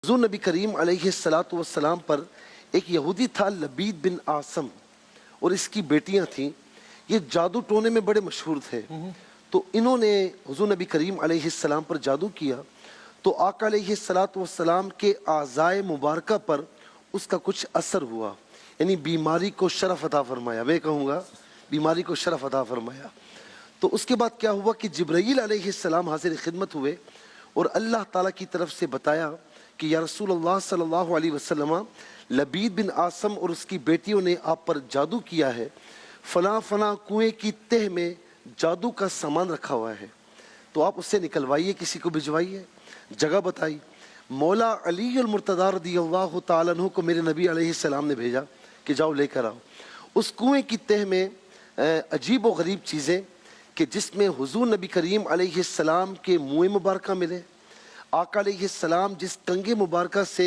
हुज़ूर नबी करीम अलैहिस्सलातु वस्सलाम पर एक यहूदी था लबीद बिन आसम और इसकी बेटियां थीं। ये जादू टोने में बड़े मशहूर थे। तो इन्होंने हुज़ूर नबी करीम अलैहिस्सलाम पर जादू किया तो आका अलैहिस्सलातु वस्सलाम के आज़ाए मुबारका पर उसका कुछ असर हुआ, यानी बीमारी को शरफ अता फरमाया। मैं कहूँगा बीमारी को शरफ अता फरमाया। तो उसके बाद क्या हुआ कि जिब्राईल अलैहिस्सलाम हाज़िर खिदमत हुए और अल्लाह ताला की तरफ से बताया कि या रसूलल्लाह सल्लल्लाहु अलैहि वसल्लम, लबीद बिन आसम और उसकी बेटियों ने आप पर जादू किया है। फला फला कुएं की तह में जादू का सामान रखा हुआ है, तो आप उससे निकलवाइए, किसी को भिजवाइए। जगह बताई। मौला अली अल मुर्तज़ा रज़ियल्लाहु ताला अन्हु को मेरे नबी अलैहिस्सलाम ने भेजा कि जाओ लेकर आओ। उस कुएं की तह में अजीब व गरीब चीज़ें कि जिसमें हुज़ूर नबी करीम अलैहिस्सलाम के मुँह मुबारक मिले। आका अलैहिस्सलाम जिस कंगे मुबारक से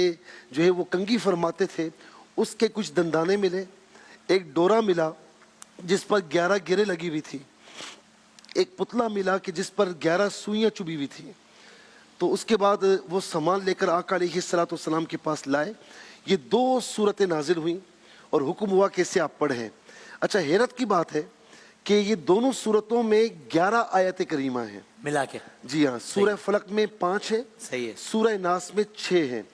जो है वो कंगी फरमाते थे उसके कुछ दंदाने मिले। एक डोरा मिला जिस पर 11 गिरें लगी हुई थी। एक पुतला मिला कि जिस पर 11 सुइयाँ चुभी हुई थी। तो उसके बाद वो सामान लेकर आका अलैहिस्सलातु वस्सलाम के पास लाए। ये 2 सूरतें नाजिल हुई और हुक्म हुआ कि इसे आप पढ़ें। अच्छा, हैरत की बात है कि ये दोनों सूरतों में 11 आयत करीमा हैं मिला के। जी हाँ, सूरह फलक में 5 है, सही है। सूरह नास में 6 है।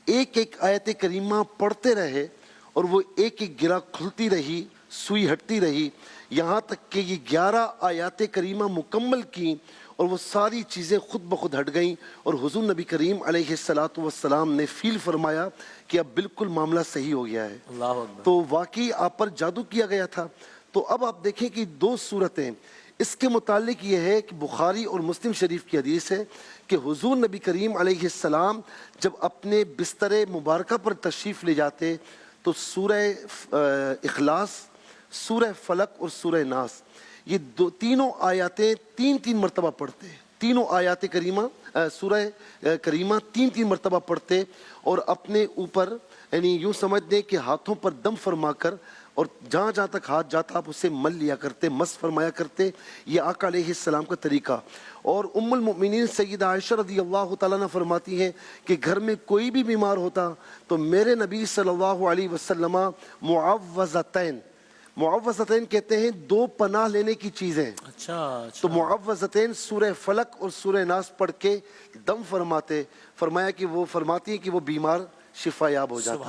एक एक आयत करीमा पढ़ते रहे और वो एक एक गिरा खुलती रही, सुई हटती रही, यहाँ तक कि ये 11 आयत करीमा मुकम्मल की और वो सारी चीज़ें खुद ब खुद हट गईं और हुज़ूर नबी करीम अलैहिस्सलातु वस्सलाम ने फील फरमाया कि अब बिल्कुल मामला सही हो गया है। अल्लाह अकबर। तो वाकई आप पर जादू किया गया था। तो अब आप देखें कि 2 सूरतें इसके मुतालिक ये है कि बुखारी और मुस्लिम शरीफ की हदीस है कि हुज़ूर नबी करीम अलैहिस्सलाम जब अपने बिस्तर मुबारक पर तशरीफ़ ले जाते तो सूरह इखलास, सूरह फलक और सूरह नास ये तीनों आयतें 3-3 मरतबा पढ़ते। तीनों आयत करीमा सूरह करीमा 3-3 मरतबा पढ़ते और अपने ऊपर यानी यूँ समझ दें कि हाथों पर दम फरमा कर और जहाँ जहाँ तक हाथ जाता आप उसे मल लिया करते, मस फरमाया करते। ये आका अलैहिस्सलाम का तरीका। और उम्मुल मुमिनीन सय्यदा आयशा रज़ियल्लाहु ताला अन्हा फरमाती हैं कि घर में कोई भी बीमार होता तो मेरे नबी सल्लल्लाहु अलैहि वसल्लम मुअव्वज़तैन, मुअव्वज़तैन कहते हैं 2 पनाह लेने की चीज़ें। अच्छा, अच्छा। तो मुअव्वज़तैन सूरह फलक और सूरह नास पढ़ के दम फरमाते। फरमाया कि वो फरमाती हैं कि वो बीमार शिफा याब हो जाता।